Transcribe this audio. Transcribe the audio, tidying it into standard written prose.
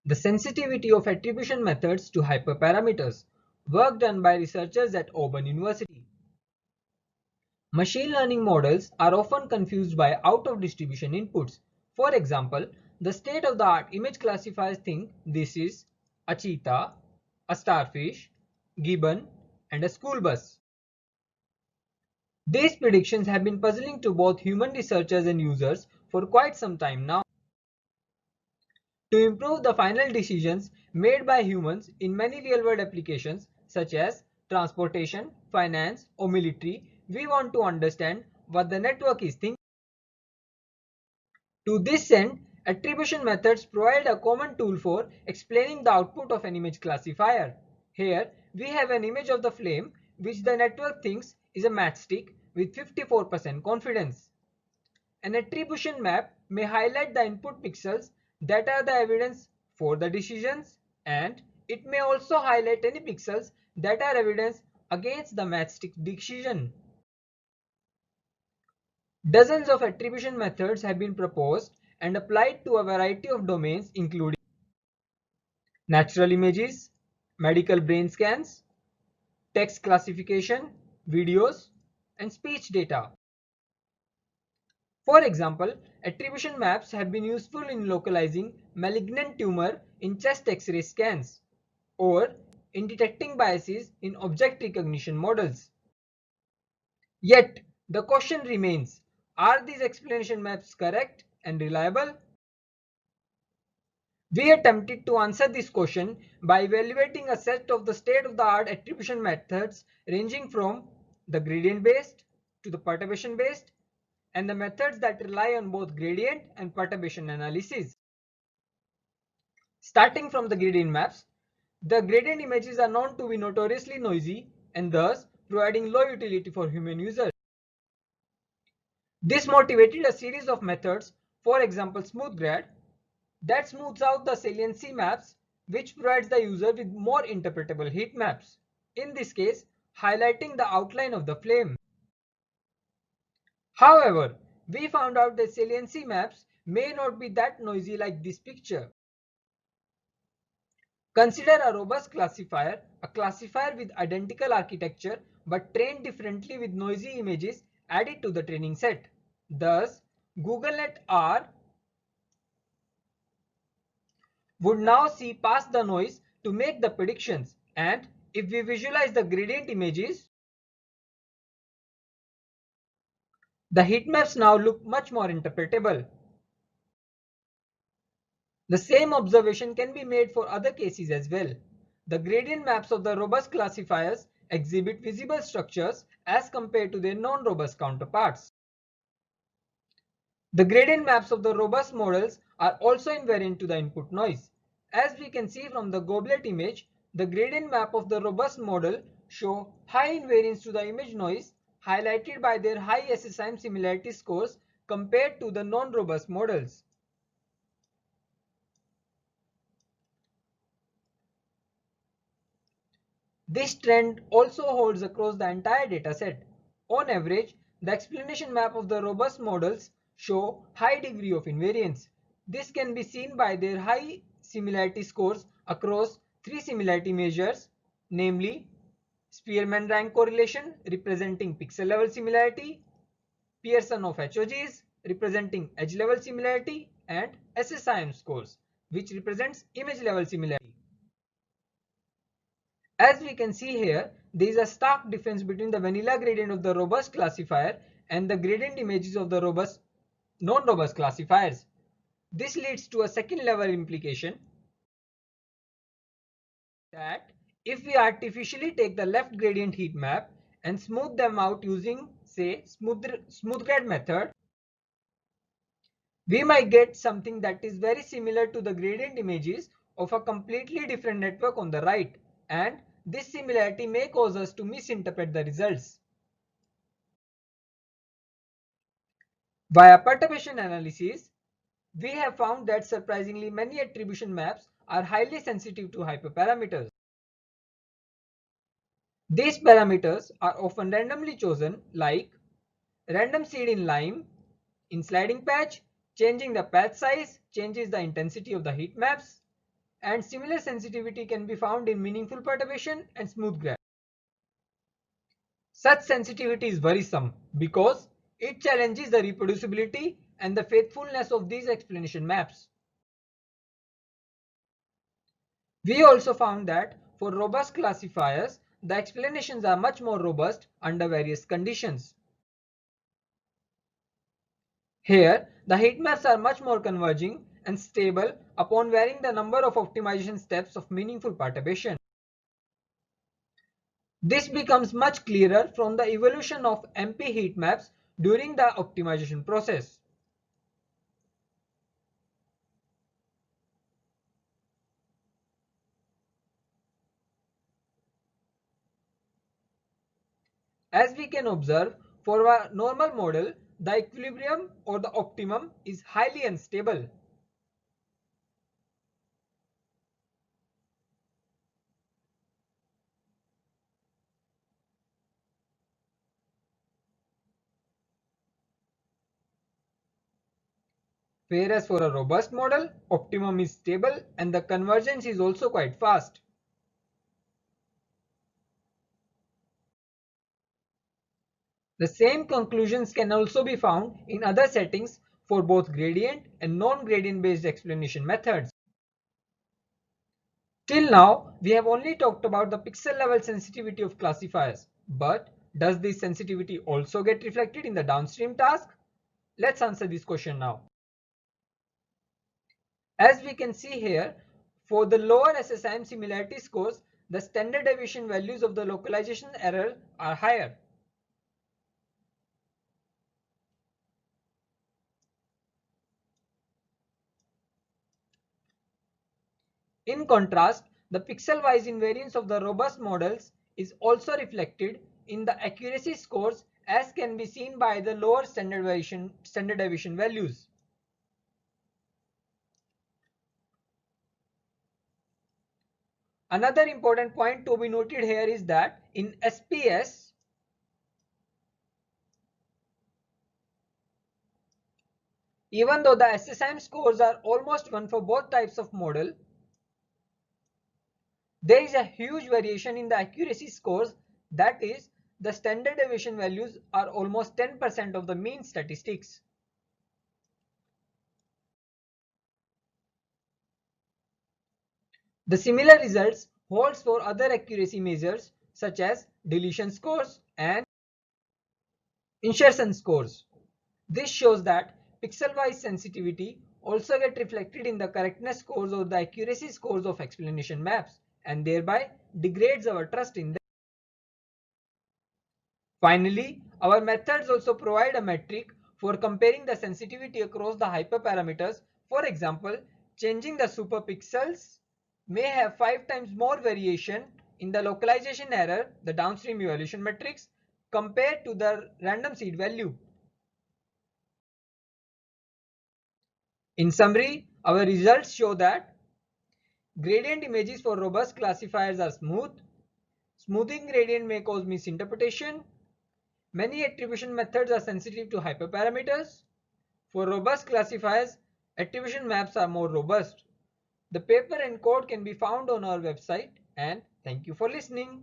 The sensitivity of attribution methods to hyperparameters. Work done by researchers at Auburn University. Machine learning models are often confused by out-of-distribution inputs. For example, the state-of-the-art image classifiers think this is a cheetah, a starfish, gibbon, and a school bus. These predictions have been puzzling to both human researchers and users for quite some time now. To improve the final decisions made by humans in many real-world applications such as transportation, finance, or military, we want to understand what the network is thinking. To this end, attribution methods provide a common tool for explaining the output of an image classifier. Here, we have an image of the flame which the network thinks is a matchstick with 54% confidence. An attribution map may highlight the input pixels that are the evidence for the decisions, and it may also highlight any pixels that are evidence against the matchstick decision. Dozens of attribution methods have been proposed and applied to a variety of domains including natural images, medical brain scans, text classification, videos, and speech data. For example, attribution maps have been useful in localizing malignant tumor in chest X-ray scans or in detecting biases in object recognition models. Yet, the question remains, are these explanation maps correct and reliable? We attempted to answer this question by evaluating a set of the state-of-the-art attribution methods ranging from the gradient-based to the perturbation-based and the methods that rely on both gradient and perturbation analysis. Starting from the gradient maps, the gradient images are known to be notoriously noisy and thus providing low utility for human users. This motivated a series of methods, for example SmoothGrad, that smooths out the saliency maps which provides the user with more interpretable heat maps, in this case highlighting the outline of the flame. However, we found out that saliency maps may not be that noisy like this picture. Consider a robust classifier, a classifier with identical architecture but trained differently with noisy images added to the training set. Thus, GoogleNet R would now see past the noise to make the predictions, and if we visualize the gradient images, the heat maps now look much more interpretable. The same observation can be made for other cases as well. The gradient maps of the robust classifiers exhibit visible structures as compared to their non-robust counterparts. The gradient maps of the robust models are also invariant to the input noise. As we can see from the goblet image, the gradient map of the robust model show high invariance to the image noise highlighted by their high SSIM similarity scores compared to the non-robust models. This trend also holds across the entire dataset. On average, the explanation map of the robust models show high degree of invariance. This can be seen by their high similarity scores across three similarity measures, namely Spearman rank correlation representing pixel level similarity, Pearson of HOGs representing edge level similarity, and SSIM scores which represents image level similarity. As we can see here, there is a stark difference between the vanilla gradient of the robust classifier and the gradient images of the robust non-robust classifiers. This leads to a second level implication that if we artificially take the left gradient heat map and smooth them out using, say, SmoothGrad method, we might get something that is very similar to the gradient images of a completely different network on the right, and this similarity may cause us to misinterpret the results. Via perturbation analysis, we have found that surprisingly many attribution maps are highly sensitive to hyperparameters. These parameters are often randomly chosen, like random seed in lime. In sliding patch, changing the patch size changes the intensity of the heat maps, and similar sensitivity can be found in meaningful perturbation and smooth graph. Such sensitivity is worrisome because it challenges the reproducibility and the faithfulness of these explanation maps. We also found that for robust classifiers, the explanations are much more robust under various conditions. Here, the heat maps are much more converging and stable upon varying the number of optimization steps of meaningful perturbation. This becomes much clearer from the evolution of MP heat maps during the optimization process. As we can observe, for a normal model, the equilibrium or the optimum is highly unstable. Whereas for a robust model, optimum is stable and the convergence is also quite fast. The same conclusions can also be found in other settings for both gradient and non-gradient based explanation methods. Till now, we have only talked about the pixel level sensitivity of classifiers. But does this sensitivity also get reflected in the downstream task? Let's answer this question now. As we can see here, for the lower SSIM similarity scores, the standard deviation values of the localization error are higher. In contrast, the pixel-wise invariance of the robust models is also reflected in the accuracy scores, as can be seen by the lower standard deviation values. Another important point to be noted here is that in SPS, even though the SSIM scores are almost one for both types of model, there is a huge variation in the accuracy scores, that is, the standard deviation values are almost 10% of the mean statistics. The similar results holds for other accuracy measures such as deletion scores and insertion scores. This shows that pixel-wise sensitivity also get reflected in the correctness scores or the accuracy scores of explanation maps and thereby degrades our trust in them. Finally, our methods also provide a metric for comparing the sensitivity across the hyperparameters. For example, changing the superpixels may have 5 times more variation in the localization error, the downstream evaluation matrix, compared to the random seed value. In summary, our results show that gradient images for robust classifiers are smooth. Smoothing gradient may cause misinterpretation. Many attribution methods are sensitive to hyperparameters. For robust classifiers, attribution maps are more robust. The paper and code can be found on our website, and thank you for listening.